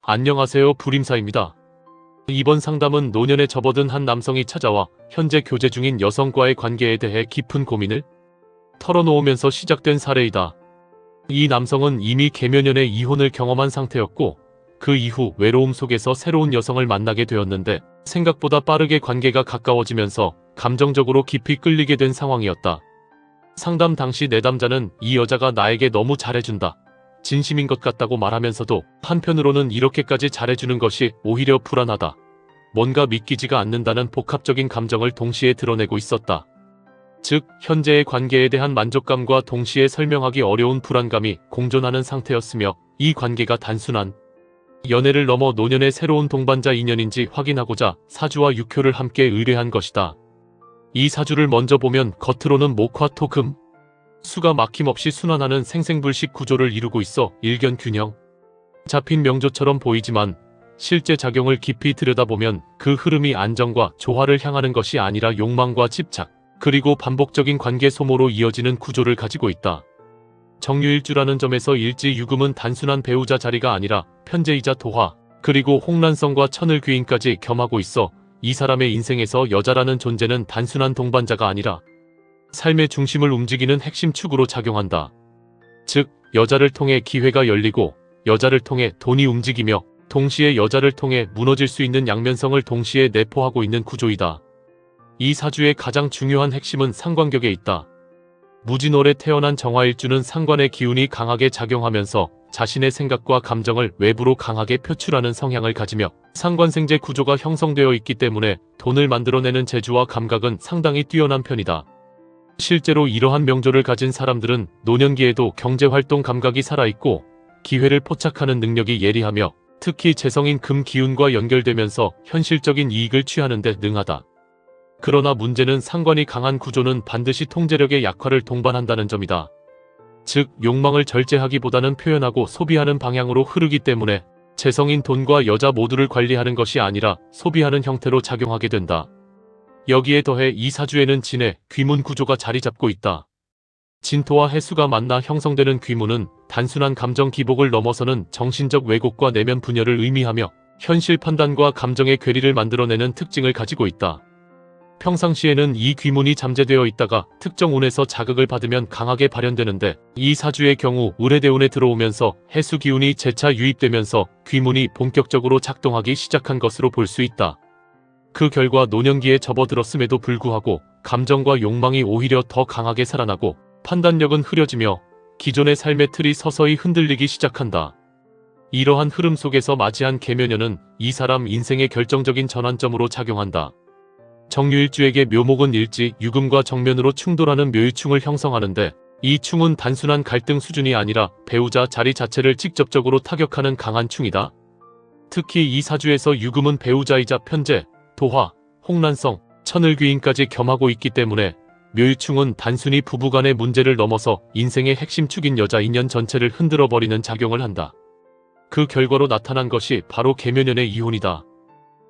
안녕하세요, 불임사입니다. 이번 상담은 노년에 접어든 한 남성이 찾아와 현재 교제 중인 여성과의 관계에 대해 깊은 고민을 털어놓으면서 시작된 사례이다. 이 남성은 이미 계몇년의 이혼을 경험한 상태였고 그 이후 외로움 속에서 새로운 여성을 만나게 되었는데 생각보다 빠르게 관계가 가까워지면서 감정적으로 깊이 끌리게 된 상황이었다. 상담 당시 내담자는 이 여자가 나에게 너무 잘해준다, 진심인 것 같다고 말하면서도 한편으로는 이렇게까지 잘해주는 것이 오히려 불안하다, 뭔가 믿기지가 않는다는 복합적인 감정을 동시에 드러내고 있었다. 즉, 현재의 관계에 대한 만족감과 동시에 설명하기 어려운 불안감이 공존하는 상태였으며 이 관계가 단순한 연애를 넘어 노년의 새로운 동반자 인연인지 확인하고자 사주와 육효를 함께 의뢰한 것이다. 이 사주를 먼저 보면 겉으로는 목화 토 금, 수가 막힘없이 순환하는 생생불식 구조를 이루고 있어 일견균형 잡힌 명조처럼 보이지만 실제 작용을 깊이 들여다보면 그 흐름이 안정과 조화를 향하는 것이 아니라 욕망과 집착, 그리고 반복적인 관계 소모로 이어지는 구조를 가지고 있다. 정유일주라는 점에서 일지유금은 단순한 배우자 자리가 아니라 편재이자 도화, 그리고 홍란성과 천을귀인까지 겸하고 있어 이 사람의 인생에서 여자라는 존재는 단순한 동반자가 아니라 삶의 중심을 움직이는 핵심 축으로 작용한다. 즉, 여자를 통해 기회가 열리고 여자를 통해 돈이 움직이며 동시에 여자를 통해 무너질 수 있는 양면성을 동시에 내포하고 있는 구조이다. 이 사주의 가장 중요한 핵심은 상관격에 있다. 무진월에 태어난 정화일주는 상관의 기운이 강하게 작용하면서 자신의 생각과 감정을 외부로 강하게 표출하는 성향을 가지며 상관생재 구조가 형성되어 있기 때문에 돈을 만들어내는 재주와 감각은 상당히 뛰어난 편이다. 실제로 이러한 명조를 가진 사람들은 노년기에도 경제활동 감각이 살아있고 기회를 포착하는 능력이 예리하며 특히 재성인 금 기운과 연결되면서 현실적인 이익을 취하는 데 능하다. 그러나 문제는 상관이 강한 구조는 반드시 통제력의 약화를 동반한다는 점이다. 즉, 욕망을 절제하기보다는 표현하고 소비하는 방향으로 흐르기 때문에 재성인 돈과 여자 모두를 관리하는 것이 아니라 소비하는 형태로 작용하게 된다. 여기에 더해 이 사주에는 진의 귀문 구조가 자리 잡고 있다. 진토와 해수가 만나 형성되는 귀문은 단순한 감정 기복을 넘어서는 정신적 왜곡과 내면 분열을 의미하며 현실 판단과 감정의 괴리를 만들어내는 특징을 가지고 있다. 평상시에는 이 귀문이 잠재되어 있다가 특정 운에서 자극을 받으면 강하게 발현되는데 이 사주의 경우 을해대운에 들어오면서 해수 기운이 재차 유입되면서 귀문이 본격적으로 작동하기 시작한 것으로 볼 수 있다. 그 결과 노년기에 접어들었음에도 불구하고 감정과 욕망이 오히려 더 강하게 살아나고 판단력은 흐려지며 기존의 삶의 틀이 서서히 흔들리기 시작한다. 이러한 흐름 속에서 맞이한 계묘년은 이 사람 인생의 결정적인 전환점으로 작용한다. 정유일주에게 묘목은 일지, 유금과 정면으로 충돌하는 묘유충을 형성하는데 이 충은 단순한 갈등 수준이 아니라 배우자 자리 자체를 직접적으로 타격하는 강한 충이다. 특히 이 사주에서 유금은 배우자이자 편재, 도화, 홍란성, 천을귀인까지 겸하고 있기 때문에 묘유충은 단순히 부부간의 문제를 넘어서 인생의 핵심 축인 여자 인연 전체를 흔들어버리는 작용을 한다. 그 결과로 나타난 것이 바로 계묘년의 이혼이다.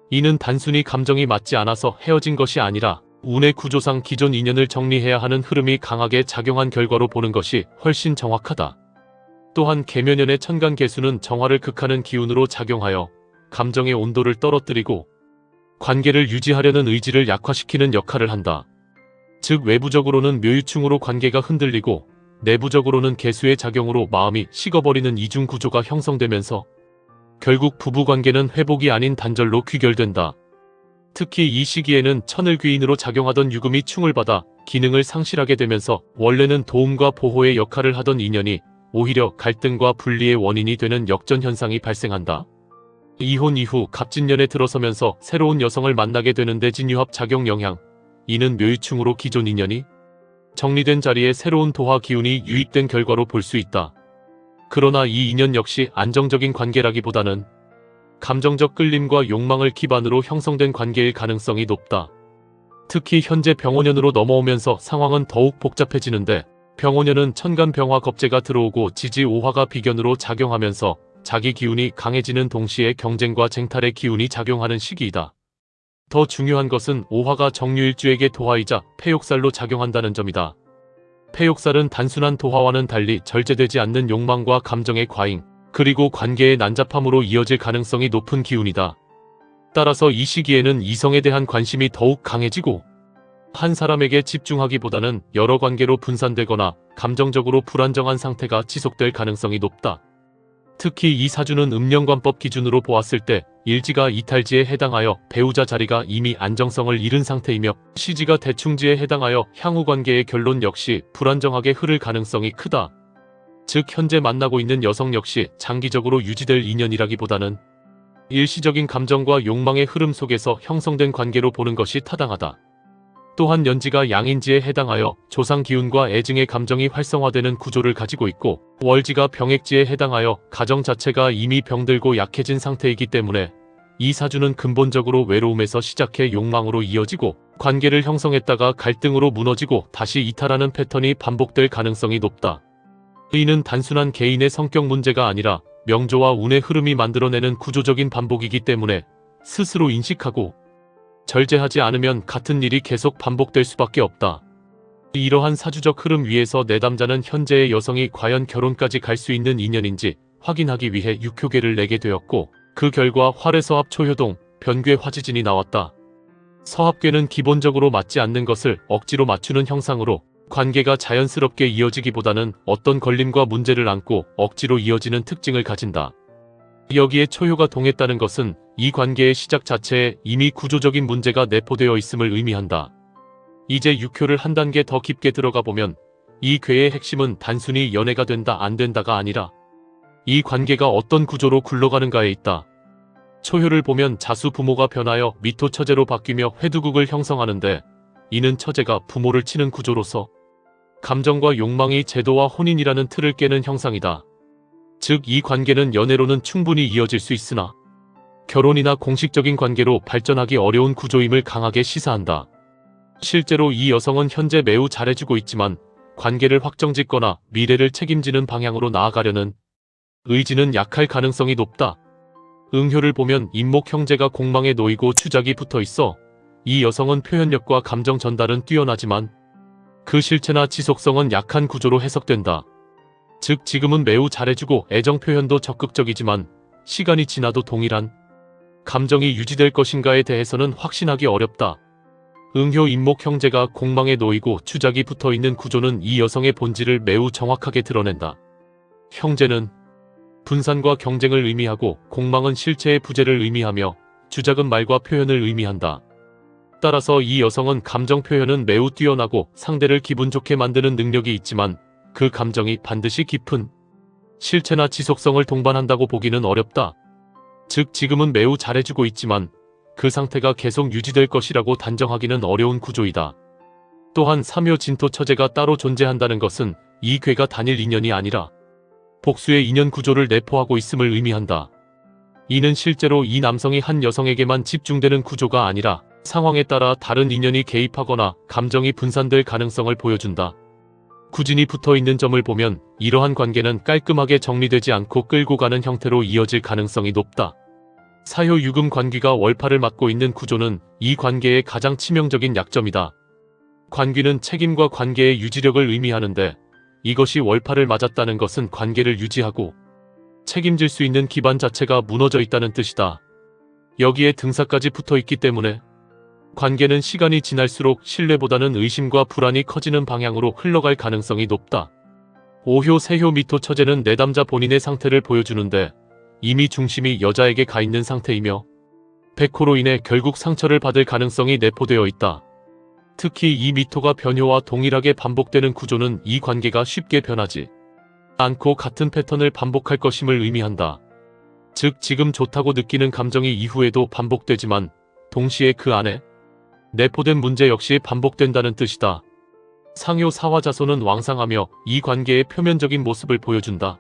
이는 단순히 감정이 맞지 않아서 헤어진 것이 아니라 운의 구조상 기존 인연을 정리해야 하는 흐름이 강하게 작용한 결과로 보는 것이 훨씬 정확하다. 또한 계묘년의 천간개수는 정화를 극하는 기운으로 작용하여 감정의 온도를 떨어뜨리고 관계를 유지하려는 의지를 약화시키는 역할을 한다. 즉, 외부적으로는 묘유충으로 관계가 흔들리고 내부적으로는 개수의 작용으로 마음이 식어버리는 이중 구조가 형성되면서 결국 부부관계는 회복이 아닌 단절로 귀결된다. 특히 이 시기에는 천을귀인으로 작용하던 유금이 충을 받아 기능을 상실하게 되면서 원래는 도움과 보호의 역할을 하던 인연이 오히려 갈등과 분리의 원인이 되는 역전현상이 발생한다. 이혼 이후 갑진년에 들어서면서 새로운 여성을 만나게 되는데 진유합 작용 영향, 이는 묘유충으로 기존 인연이 정리된 자리에 새로운 도화 기운이 유입된 결과로 볼 수 있다. 그러나 이 인연 역시 안정적인 관계라기보다는 감정적 끌림과 욕망을 기반으로 형성된 관계일 가능성이 높다. 특히 현재 병원년으로 넘어오면서 상황은 더욱 복잡해지는데 병원년은 천간병화 겁재가 들어오고 지지오화가 비견으로 작용하면서 자기 기운이 강해지는 동시에 경쟁과 쟁탈의 기운이 작용하는 시기이다. 더 중요한 것은 오화가 정유일주에게 도화이자 폐욕살로 작용한다는 점이다. 폐욕살은 단순한 도화와는 달리 절제되지 않는 욕망과 감정의 과잉, 그리고 관계의 난잡함으로 이어질 가능성이 높은 기운이다. 따라서 이 시기에는 이성에 대한 관심이 더욱 강해지고 한 사람에게 집중하기보다는 여러 관계로 분산되거나 감정적으로 불안정한 상태가 지속될 가능성이 높다. 특히 이 사주는 음력관법 기준으로 보았을 때 일지가 이탈지에 해당하여 배우자 자리가 이미 안정성을 잃은 상태이며 시지가 대충지에 해당하여 향후 관계의 결론 역시 불안정하게 흐를 가능성이 크다. 즉 현재 만나고 있는 여성 역시 장기적으로 유지될 인연이라기보다는 일시적인 감정과 욕망의 흐름 속에서 형성된 관계로 보는 것이 타당하다. 또한 연지가 양인지에 해당하여 조상 기운과 애증의 감정이 활성화되는 구조를 가지고 있고 월지가 병액지에 해당하여 가정 자체가 이미 병들고 약해진 상태이기 때문에 이 사주는 근본적으로 외로움에서 시작해 욕망으로 이어지고 관계를 형성했다가 갈등으로 무너지고 다시 이탈하는 패턴이 반복될 가능성이 높다. 이는 단순한 개인의 성격 문제가 아니라 명조와 운의 흐름이 만들어내는 구조적인 반복이기 때문에 스스로 인식하고 절제하지 않으면 같은 일이 계속 반복될 수밖에 없다. 이러한 사주적 흐름 위에서 내담자는 현재의 여성이 과연 결혼까지 갈 수 있는 인연인지 확인하기 위해 육효계를 내게 되었고 그 결과 활해서합 초효동, 변괴 화지진이 나왔다. 서합괴는 기본적으로 맞지 않는 것을 억지로 맞추는 형상으로 관계가 자연스럽게 이어지기보다는 어떤 걸림과 문제를 안고 억지로 이어지는 특징을 가진다. 여기에 초효가 동했다는 것은 이 관계의 시작 자체에 이미 구조적인 문제가 내포되어 있음을 의미한다. 이제 육효를 한 단계 더 깊게 들어가 보면 이 괴의 핵심은 단순히 연애가 된다 안 된다가 아니라 이 관계가 어떤 구조로 굴러가는가에 있다. 초효를 보면 자수 부모가 변하여 미토 처제로 바뀌며 회두국을 형성하는데 이는 처제가 부모를 치는 구조로서 감정과 욕망이 제도와 혼인이라는 틀을 깨는 형상이다. 즉 이 관계는 연애로는 충분히 이어질 수 있으나 결혼이나 공식적인 관계로 발전하기 어려운 구조임을 강하게 시사한다. 실제로 이 여성은 현재 매우 잘해주고 있지만 관계를 확정짓거나 미래를 책임지는 방향으로 나아가려는 의지는 약할 가능성이 높다. 응효를 보면 임목 형제가 공망에 놓이고 추작이 붙어 있어 이 여성은 표현력과 감정 전달은 뛰어나지만 그 실체나 지속성은 약한 구조로 해석된다. 즉 지금은 매우 잘해주고 애정 표현도 적극적이지만 시간이 지나도 동일한 감정이 유지될 것인가에 대해서는 확신하기 어렵다. 응효 임목 형제가 공망에 놓이고 추작이 붙어있는 구조는 이 여성의 본질을 매우 정확하게 드러낸다. 형제는 분산과 경쟁을 의미하고 공망은 실체의 부재를 의미하며 추작은 말과 표현을 의미한다. 따라서 이 여성은 감정 표현은 매우 뛰어나고 상대를 기분 좋게 만드는 능력이 있지만 그 감정이 반드시 깊은 실체나 지속성을 동반한다고 보기는 어렵다. 즉 지금은 매우 잘해주고 있지만 그 상태가 계속 유지될 것이라고 단정하기는 어려운 구조이다. 또한 삼효 진토 처제가 따로 존재한다는 것은 이 괴가 단일 인연이 아니라 복수의 인연 구조를 내포하고 있음을 의미한다. 이는 실제로 이 남성이 한 여성에게만 집중되는 구조가 아니라 상황에 따라 다른 인연이 개입하거나 감정이 분산될 가능성을 보여준다. 구진이 붙어있는 점을 보면 이러한 관계는 깔끔하게 정리되지 않고 끌고 가는 형태로 이어질 가능성이 높다. 사효 유금 관귀가 월파를 맡고 있는 구조는 이 관계의 가장 치명적인 약점이다. 관귀는 책임과 관계의 유지력을 의미하는데 이것이 월파를 맞았다는 것은 관계를 유지하고 책임질 수 있는 기반 자체가 무너져 있다는 뜻이다. 여기에 등사까지 붙어있기 때문에 관계는 시간이 지날수록 신뢰보다는 의심과 불안이 커지는 방향으로 흘러갈 가능성이 높다. 오효 세효 미토 처제는 내담자 본인의 상태를 보여주는데 이미 중심이 여자에게 가 있는 상태이며 백호로 인해 결국 상처를 받을 가능성이 내포되어 있다. 특히 이 미토가 변효와 동일하게 반복되는 구조는 이 관계가 쉽게 변하지 않고 같은 패턴을 반복할 것임을 의미한다. 즉 지금 좋다고 느끼는 감정이 이후에도 반복되지만 동시에 그 안에 내포된 문제 역시 반복된다는 뜻이다. 상효 사화자손은 왕상하며 이 관계의 표면적인 모습을 보여준다.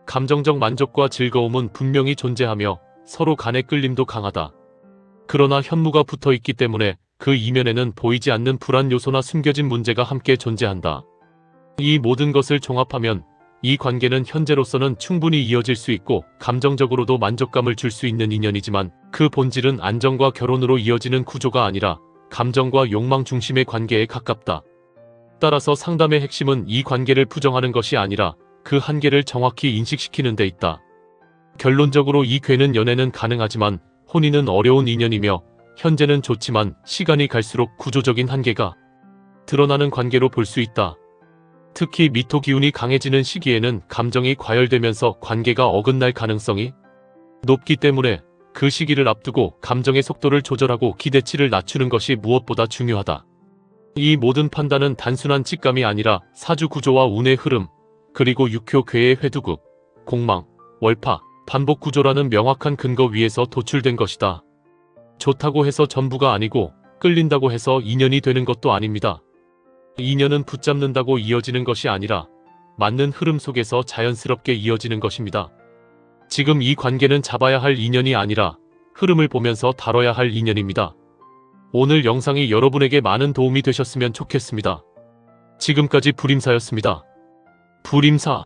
감정적 만족과 즐거움은 분명히 존재하며 서로 간의 끌림도 강하다. 그러나 현무가 붙어있기 때문에 그 이면에는 보이지 않는 불안 요소나 숨겨진 문제가 함께 존재한다. 이 모든 것을 종합하면 이 관계는 현재로서는 충분히 이어질 수 있고 감정적으로도 만족감을 줄 수 있는 인연이지만 그 본질은 안정과 결혼으로 이어지는 구조가 아니라 감정과 욕망 중심의 관계에 가깝다. 따라서 상담의 핵심은 이 관계를 부정하는 것이 아니라 그 한계를 정확히 인식시키는 데 있다. 결론적으로 이 괴는 연애는 가능하지만 혼인은 어려운 인연이며 현재는 좋지만 시간이 갈수록 구조적인 한계가 드러나는 관계로 볼 수 있다. 특히 미토 기운이 강해지는 시기에는 감정이 과열되면서 관계가 어긋날 가능성이 높기 때문에 그 시기를 앞두고 감정의 속도를 조절하고 기대치를 낮추는 것이 무엇보다 중요하다. 이 모든 판단은 단순한 직감이 아니라 사주 구조와 운의 흐름, 그리고 육효 괴의 회두국, 공망, 월파, 반복 구조라는 명확한 근거 위에서 도출된 것이다. 좋다고 해서 전부가 아니고 끌린다고 해서 인연이 되는 것도 아닙니다. 인연은 붙잡는다고 이어지는 것이 아니라 맞는 흐름 속에서 자연스럽게 이어지는 것입니다. 지금 이 관계는 잡아야 할 인연이 아니라 흐름을 보면서 다뤄야 할 인연입니다. 오늘 영상이 여러분에게 많은 도움이 되셨으면 좋겠습니다. 지금까지 불임사였습니다. 불임사.